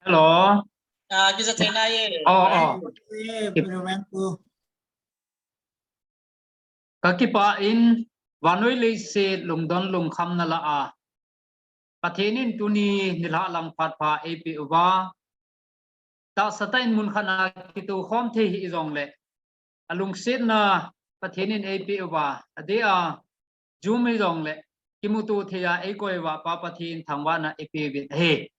Hello. Kita thấy này. Kịp Kakipa in vanoi le se lungdon lung kham na la a pathenin tuni nila lang phat pha ap uwa ta satain mun khana kitu khom the hi zong le alung set na pathenin ap uwa ade a jumi zong le kimutu theya e koi wa pa pathin thangwa na ap bit he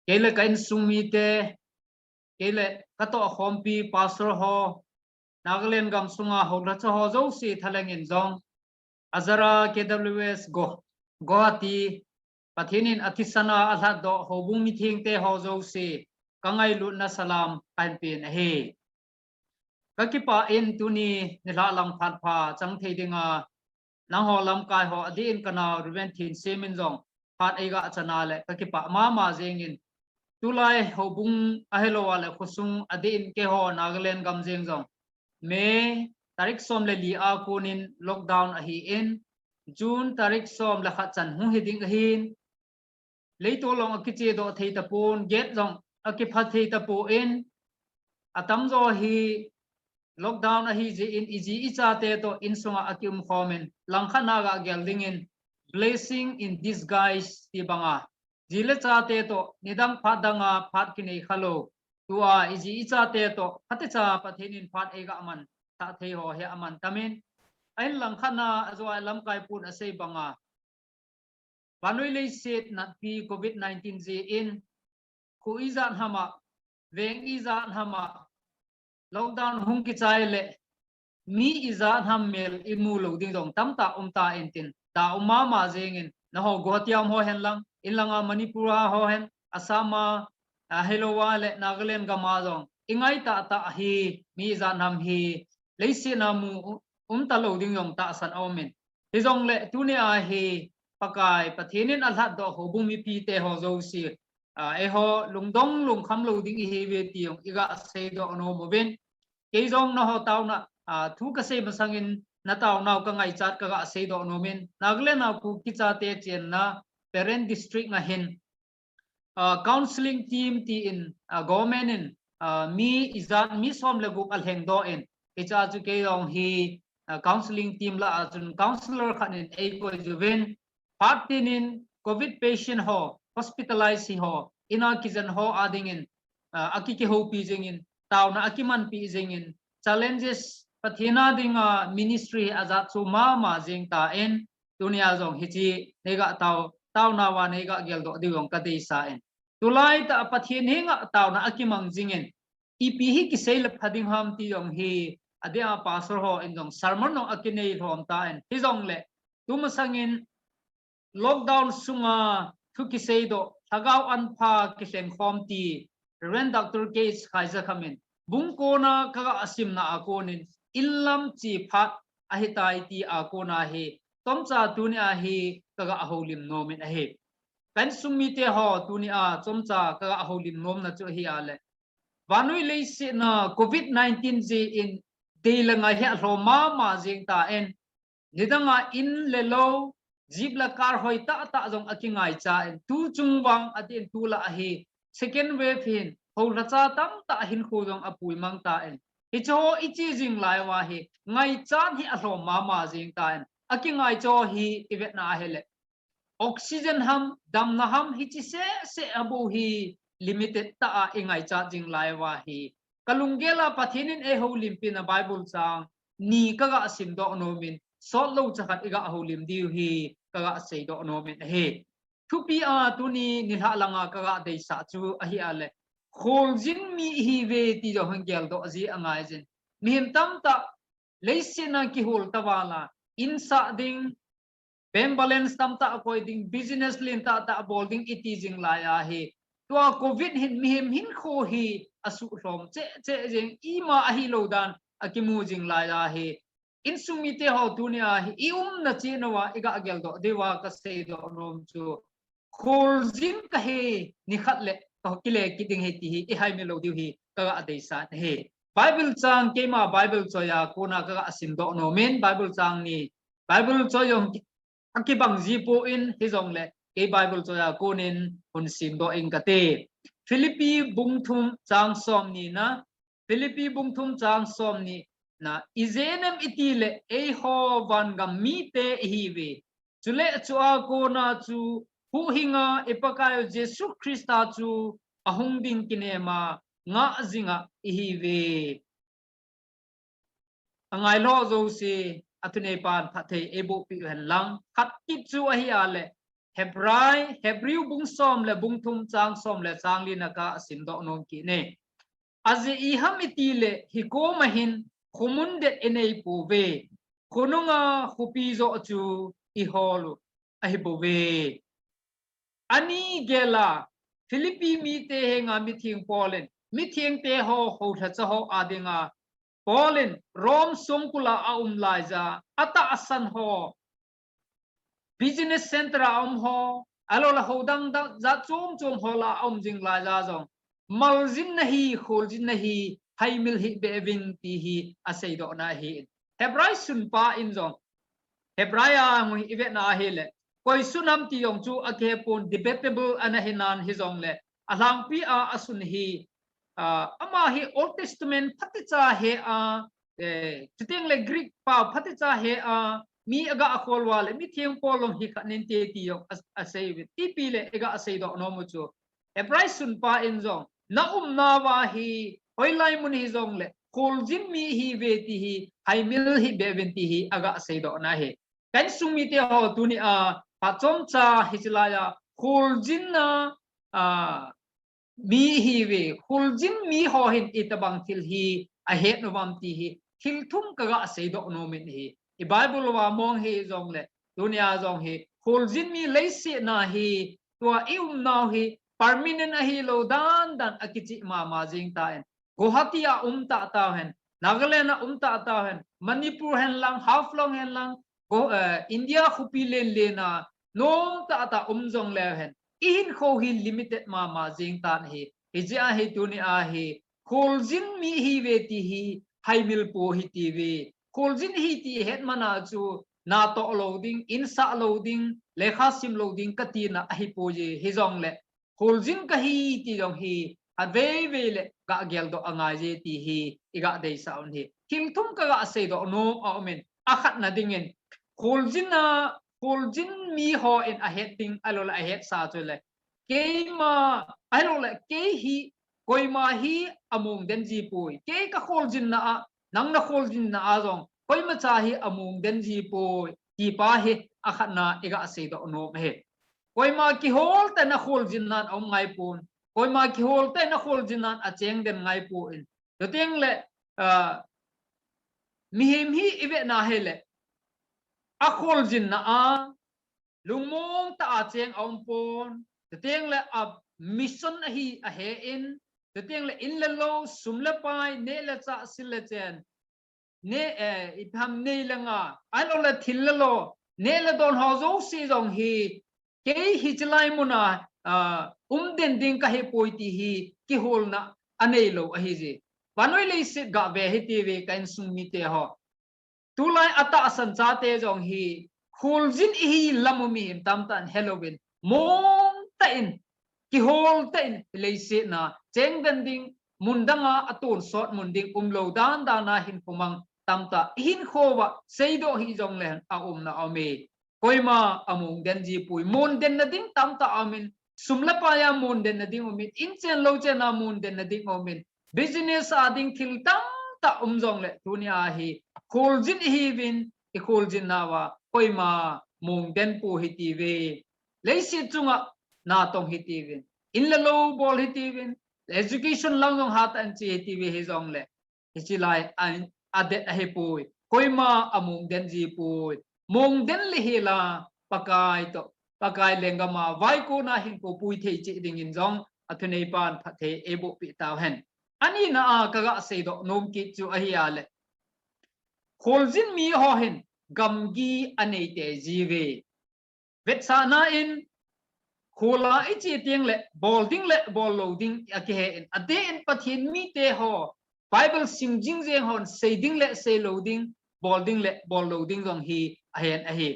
kele kain sumi te kele kato khompi pastor ho Nagaland gam sunga hogla cha ho zo si thaleng in zong azara KWS Guwahati pathinin athisana alha do hobung mi thing te ho zo si kangai lu na salam kan pin he kakipa in tuni nila lang phat pha chang theidinga nang ho lam kai ho adin kana ruben thin semin zong phat eiga chana le kakipa ma jengin tulai hobung ahelo wale khusung adin ke ho Nagaland gam jeng zong May tarik som le li a kunin lockdown a hi in June tarik som la khat chan hu hiding hin leito long akiche do thei ta pon get jong akiphat thei ta po in atam zo hi lockdown a hi je in iji icha te to in songa akim khomen langkhana ga gelding in blessing in disguise ti banga jile cha te to nidang phadanga phat kinei khalo tua iji icha te to phate cha pathenin phat ega aman ta the ho he aman tamin ai lang khana azwa lam kai pun asei banga banoi le set na pi covid-19 je in khu izan hama veng izan hama lockdown hung ki chai le mi izan ham mel imu lo ding dong tamta umta entin ta umma ma jengin na ho gotiam ho hen lang in langa manipura ho hen asama hello wale Nagaland gama jong ingai ta hi mi zan ham hi leisi na mu ta lo ding yong ta san omen hi jong le tu ne a hi pakai pathenin alhat do ho bumi pi te ho zo si e ho lungdong lung kham lo ding hi ve ti yong iga se do no mo ben ke jong na ho taw na thu ka se masangin na taw naw ka ngai chat ka ga se do no men Nagaland na ku ki cha te chen na parent district na hin counseling team ti in government in mi izat mi som le group al heng do in icha chu ke dong hi counseling team la chun counselor khan in e ko juven partin in covid patient ho hospitalized hi ho ina kijan ho ading in aki ke ho pi jing in taw na akiman pi jing in challenges pathina ding ministry azat chu ma jing ta en dunia jong hichi nega taw na wa nega gel do diwong ka dei sa en tulai ta pathin hinga taw na akimang jingen ipi hi ki sei la phading ham ti yong hi adia pastor ho in jong sermon no akinei rom ta en hi jong le tum sangin lockdown sunga thu ki sei do thagau an pha ki hlem khom ti ren doctor case khaisa khamin bung ko na ka asim na akonin illam chi phat ahitai ti akona he tomcha tunia hi kaga aholim nomin ahe kan sumi te ho tunia chomcha kaga aholim nom na chu hi ale vanui le se na covid-19 je in deilanga he roma ma jing ta en nidanga in lelo jibla kar hoi ta jong akingai cha en tu chungwang atin tula ahi second wave hin ho racha tam ta hin khu jong apui mang ta en icho ichi jing lai wa hi ngai chan hi roma ma jing ta en akingai cho hi ivet na hele oxygen ham dam na ham hi chi se abu hi limited ta ingai cha jing lai wa hi kalungela pathinin e ho limpin na bible sang ni kaga sim do no min so lo chakat iga ho lim diu hi kaga sei do no min he thupi a tuni nilha langa kaga dei sa chu a hi ale khol jin mi hi ve ti do hangel do ji angai jin mihim tam ta leisina ki hol tawala insa ding bank balance tam ta avoiding business lin ta bolding itising la ya hi to covid hin mihim hin kho hi asu rom che jing ima a hi lo dan akimu jing la ya hi insumite ho dunia hi na che no wa iga agel do dewa ka se do rom chu khol jing ka he ni khat le to kile kiding he ti hi i hai me lo diu hi ka adei sa he bible chang kema bible choya kona ka asim do no men bible chang ni bible choyong akibang jipo in hizong le cái Bible cho ya konin hun sim do ing kate Philippi bung thum chang som ni na Philippi bung thum chang som ni na izenem itile e ho van gam mi te hiwi chule chua ko na chu hu hinga ipakayo Jesu Christa chu ahung ding kinema nga zinga hiwi angai lo zo si atune pan phathe ebo pi han lang khat ki chu a hi ale Hebrew bung som le bung thum chang som le chang li naka sim do non ki ne azi I hamiti le hiko mahin khumun det enei pu ve khununga khupi zo chu I holu a hi pu ve ani gela Philippi mi te henga mi thing Poland mi thing te ho tha cha ho adinga Poland Rom songkula a laiza ata asan ho business center ho alo la hodang da za chum ho la jing la za zong malzin nahi kholjin nahi haimil hi bevin ti hi asei do na hi hebrai sun pa in zong hebraya ngui ive na hele koi sunam ti yong chu ake pon debatable anahinan hi zong le alang pi a asun hi ama hi Old Testament phaticha he a titing le Greek pa phaticha he a mi aga akol wale mi thieng polong hi khanin te ti yong asei vi ti pi le ega asei do no mu chu hebrai sun pa in zong na na wa hi hoilai mun hi zong le koljin mi hi ve ti hi haimil hi bevin ti hi aga asei do na he kan sumi te ho tuni a pachom cha hichlaya koljin na mi hi ve koljin mi ho hin itabang til hi a het novam ti hi thil thum kaga asei do no min hi I Bible wa mong hi zong le dunia zong hi koljin mi leisi na hi tua naw hi permanent a hi lo dan akichi ma jing ta en Guwahati a ta ta hen Nagaland a ta ta hen Manipur hen lang half long hen lang India khupi le na nom ta zong le hen in kho hi limited ma jing ta hi hija hi dunia hi koljin mi hi ve ti hi haimil po hi ti ve koljin hi ti het mana chu na to loading insa loading lekha sim loading katina a hi po je hi zong le koljin ka hi ti jong hi ave ve le ga gel do anga je ti hi iga dei saun hi kim thum ka ga se do no amen akhat na dingen koljin mi ho in a het ding alola a het sa chu le ke ma alola ke hi koima hi among den ji pui ke ka koljin na nang na koljin na azong koima cha hi among den ji pui ki pa hi akhat na iga se do no he koima ki hol ta na koljin nan om ngai pun koima ki hol ta na koljin nan a cheng den ngai pu in to teng le mi him hi ive na hele a koljin na a lungmong ta a cheng om pon to teng le a mission hi a he in to teng le in le lo sum le pai ne le cha sil le chen ne itham ne langa alo le thil le lo ne le don ho zo si jong hi ke hi chlai muna den ding ka he poiti hi ki hol na anei lo a hi ji banoi le se ga ve hi ti ve kan sum mi te ho tu lai ata san cha te jong hi khul jin hi lamu mi tam tan halloween mong ta in ki hol ta in le se na cheng den ding mundanga atul sot munding lo dan na hin pumang tamta hin khowa seido hi jong len a na ame koima among den ji pui mon den na ding tamta amin sumla pa ya mon den na ding omin in chen lo chen na mon den na ding omin business ading thil tam ta jong le dunia hi koljin hi win i koljin nawa koima mong den pu hi ti ve leisi chunga na tong hi ti win in la lo bol hi ti win education lang jong hat an chi ti ve hi jong le hi chi lai an adet a he pui koima among den ji pui mong den le hi la pakai lengama vai ko na hin ko pui thei chi ding in jong athunei pan phathe ebo pi taw hen ani na kaga se do nom ki chu a hi ale kholjin mi ho hin gamgi anei te jive vetsana in khola ichi tiang le bol loading ake in ade in pathin mi te ho Bible sing jing jeng hon saying le say loading bol loading jong hi ahen ahi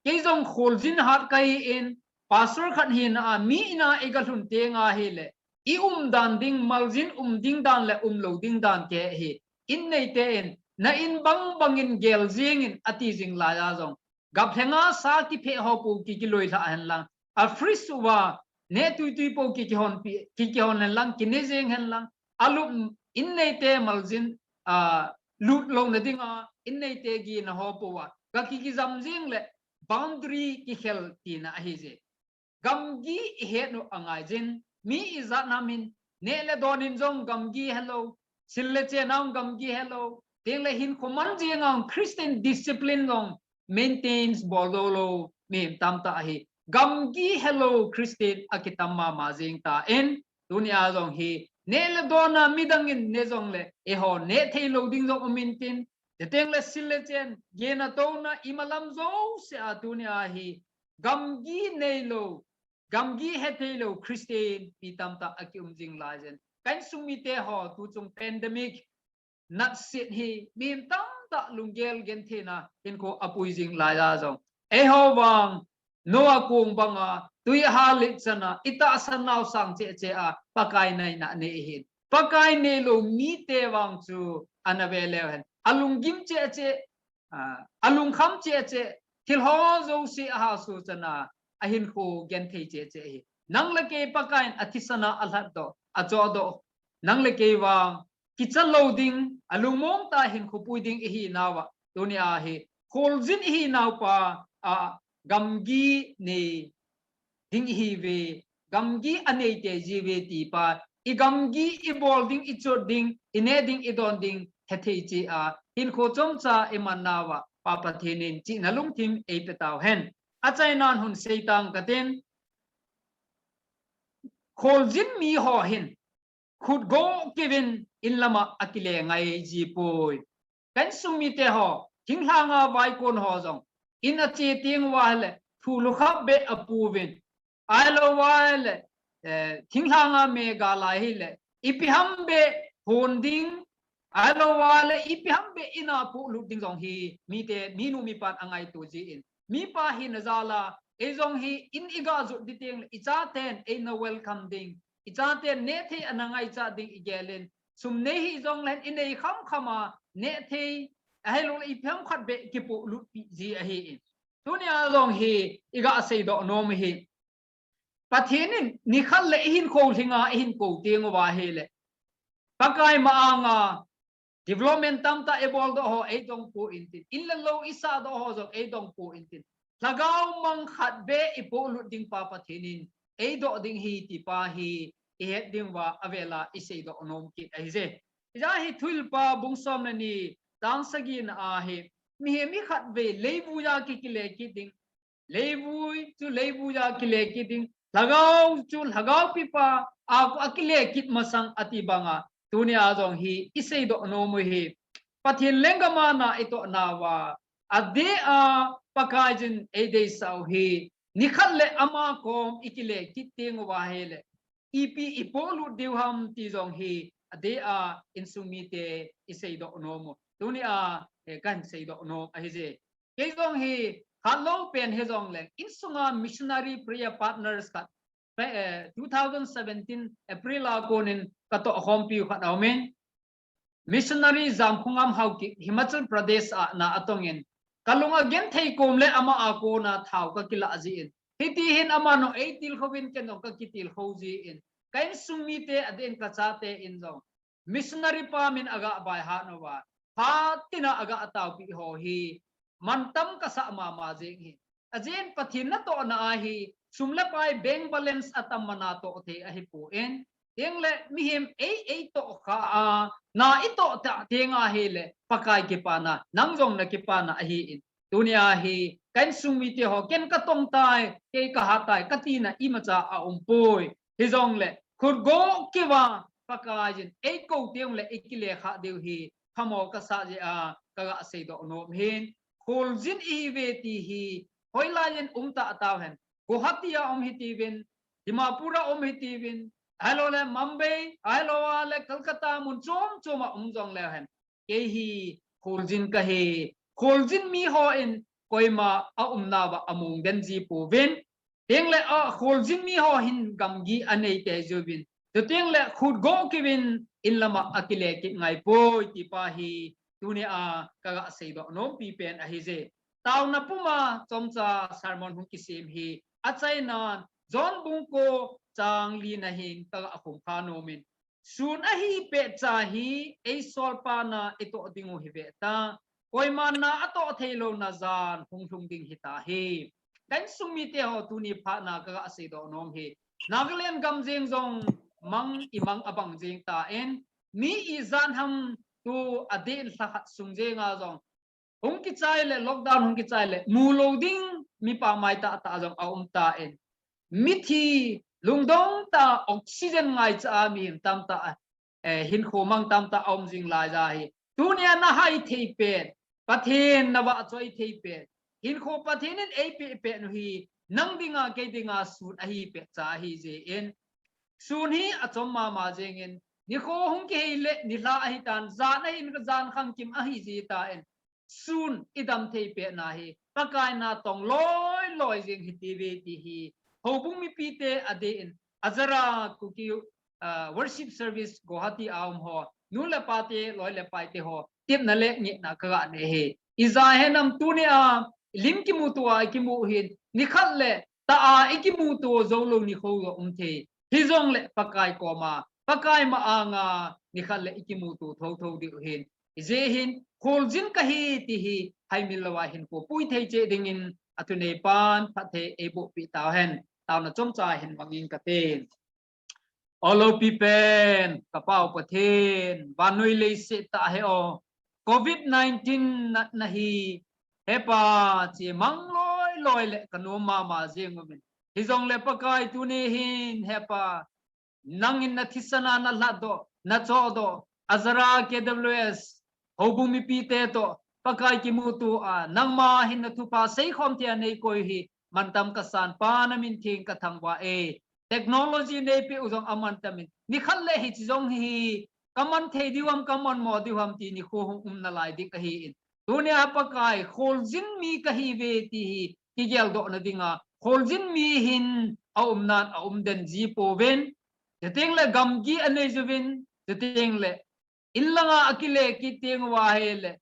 ke jong kholjin hat kai in pastor khat hin a mi na egalun te nga he le I dan ding maljin ding dan le lo ding dan ke he in nei te in na in bang bangin gel jing in ati jing la ya jong gap thenga sa ki phe ho pu ki loi tha han lang a frisuwa ne tu po ki hon lang ki ne jing han lang alu in nei te maljin lut long na ding a in nei te gi na ho pu wa ka ki zam jing le boundary ki khel ti na hi je gamgi he no angai jin mi izat namin ne le donin jong gamgi hello sille che naung gamgi hello ting le hin koman jeng Christian discipline long maintains bodolo me tam ta hi gamgi hello Christian akitama ma jing ta en dunia jong hi ne le dona midangin ne jong le e ho ne thei lo ding jong maintain de teng le sille chen ge na to na imalam zo se a dunia hi gamgi nei lo gamgi hetelo Christian pitam ta akum jing lajen kan sumite ho tu chung pandemic nat sit hi mim tam ta lungel gen thena in ko apui jing la ja jong e ho wang noa kung banga tui halit sana ita sanaw sang che che a pakai nai na ne hin pakai ne lo mi te wang chu anavele hen alung gim che che alung kham che che thil ho zo si ha su chana ahin ko gen thei che che nang le ke pakain athisana alhat do acho do nang le ke wang kichal loading alumong ta hin ko puiding hi nawa dunia hi kholjin hi naw pa gamgi ne ding hi ve gamgi anei te jive ti pa I gamgi evolving ichoding ineding idonding hethei chi a hin ko chomcha emanawa papa thenin chi nalung thim e petaw hen achai nan hun seitang katen kholjin mi ho hin could go given in lama akile ngai ji poi kan sumite ho thinglanga vai kon ho jong in a che ting wale thulu khap be apuvin alo wale thinglanga me gala hile ipiham be honding alo wale ipiham be ina pu lu ding jong hi mi te minu mi pat angai tu ji in mi pa hin zala ezong hi in iga zu diteng icha ten e no welcome ding icha ten ne the anangai cha ding igelen sum ne hi zong len in ei kham khama ne the ai lo I pham khat be ki pu lu pi ji a hi in tunia zong hi iga sei do nom hi pathenin ni khal le hin ko thinga hin ko teng wa he le pakai ma anga development tam ta ebol do ho e dong pu intin in le lo isa do ho zo e dong pu intin lagaw mang khat be ipolu ding pa pathenin e do ding hi ti pa hi e het ding wa avela isei do nom ki ai je ja hi thul pa bungsom na ni tang sagin a hi mi khat be leibu ya ki kile ki ding leibu chu leibu ya kile ki ding lagaw chu lagaw pi pa a akile kit masang ati banga dunia jong hi isei do nom hi pathin lengama na ito nawa ade a pakajin ede sau hi nikhalle ama kom ikile kiting wa hele ipi ipolu dewham ti jong hi ade a insumite isei do nomo dunia kan sei do no a je ke jong hi hello pen he jong le insunga missionary prayer partners ka 2017 April a konin kato hompi khat aumen missionary zamkhungam hauki Himachal Pradesh na atongin kalunga gen thei kom le ama ako na thau ka kila aji in hiti hin ama no eitil khowin ken no ka kitil khoji in kain sumite aden ka chate in zo missionary pa min aga bai ha no wa ha tina aga ataw pi ho hi mantam ka sa ma ma jing hi ajen pathin na to na hi sumla pai bank balance atam mana to the a hi pu en engle mihim ei to kha na ito ta tenga hele pakai ke pana nangjong na ke pana hi in dunia hi kan sumite ho ken ka tong tai ke ka hatai katina imacha a umpoi hi jong le khur go ke wa pakai jin ei ko tiang le ikile kha deu hi khamo ka sa je a ka ga sei do no hin khol jin i ve ti hi hoilajen ta taw hen Guwahati hi tivin Dimapura hi tivin hello le Mumbai hello le Kolkata mun chom choma jong le hen ke hi kholjin ka he kholjin mi ho in koima a na ba amung den ji pu vin tiếng lệ khol jin mi ho hin gam gi anei te jubin to tiếng lệ khut go kivin in lama akile ki ngai poi ti pa hi tuni a kaga sei do nom pi pen a hi je tau na puma chomcha sermon hung ki sim hi achai na John bung ko chang li na hin kaga akhum kha nomin sun a hi pe cha hi ei sol pa na eto dingu hi ve ta koi man na ato thailo na zan hung thung ding hi ta hi dan sumi te ho tu ni pha na ka ase do nom hi naglen gam jeng jong mang imang abang jeng ta en mi i zan ham tu adel sa sung je nga jong hung ki chai le lockdown hung ki chai le mu loading mi pa mai ta ta jong aum ta en mi thi lungdong ta oxygen ngai cha mi tam ta hin kho mang tam ta om jing lai ja hi tu nia na hai thei pe pathen na wa choi thei pe hin kho pathinin ei pe pe no hi nang dinga ke dinga sun a hi pe cha hi je en sun hi achom ma jeng en ni kho hung ke le ni la hi tan za na in ka zan khang kim a hi ji ta en sun idam thei pe na hi pakai na tong loi jeng hi ti ve ti hi ho bung mi pi te ade en azara ku ki worship service Guwahati aum ho nu le pa te loi le pai te ho tip na le ni na ka ne he iza he nam tu ne a lim ki mu tu a ki mu hin ni khat le ta a ki mu tu zo lo ni kho lo the hi zong le pakai ko ma pakai ma anga ni khat le ki mu tu tho di hin je hin khol jin ka hi ti hi hai mil lawa hin ko pui thei che ding in atu nei pan pha the e bo pi taw hen taw na chom cha hin wangin ka ten olo pipen kapau pathen banoi le se ta he o covid-19 na hi hepa chi mang loi le kanu ma jeng min hi jong le pakai tu ne hin hepa nangin na thisana na la do na cho do azara kws hobumi pi te to pakai ki mu tu a nangma hin na thu pa sei khom tia nei koi hi mantam ka san pa na min thing ka thangwa e technology nei pe uzong aman tamin ni khalle hi chong hi kaman the diwam kaman mo diwam ti ni kho na lai di ka hi in dunia pakai kholjin mi ka hi ve ti hi ki gel do na dinga kholjin mi hin aum nan aum den ji po ven te teng le gam gi ane juvin te teng le illanga akile ki teng wa hele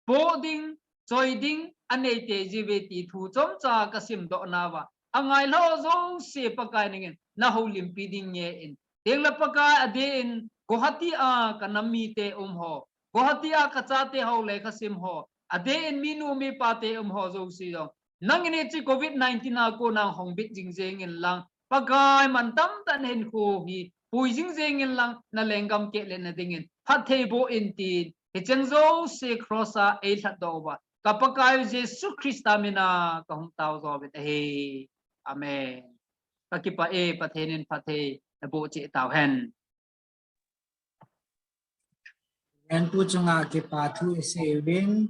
boding choiding ane te jiveti thu chom cha kasim do na wa angai lo zong se pakai ningen na holim piding ye in teng la pakai ade in Guwahati a kanami te ho Guwahati a kachate ho le kasim ho ade in minu mi pa te ho zo si do nang ini chi covid-19 na ko nang hongbit jingjeng in lang pakai man tam tan hen ko hi pui jingjeng in lang na lengam ke le na dingin phathe bo in tin he chengzo se crossa e that do ba kapakai jesu christa mina ka hong tao zo bet he amen kakipa e pathenin pathe na bo che tao hen and pu chunga ke pa thu saving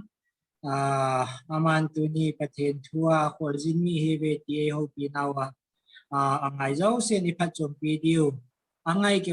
aman tu ni pathen thua khorjin mi he ve ti ho pi nawa angai zo se ni phat chom pi diu angai ke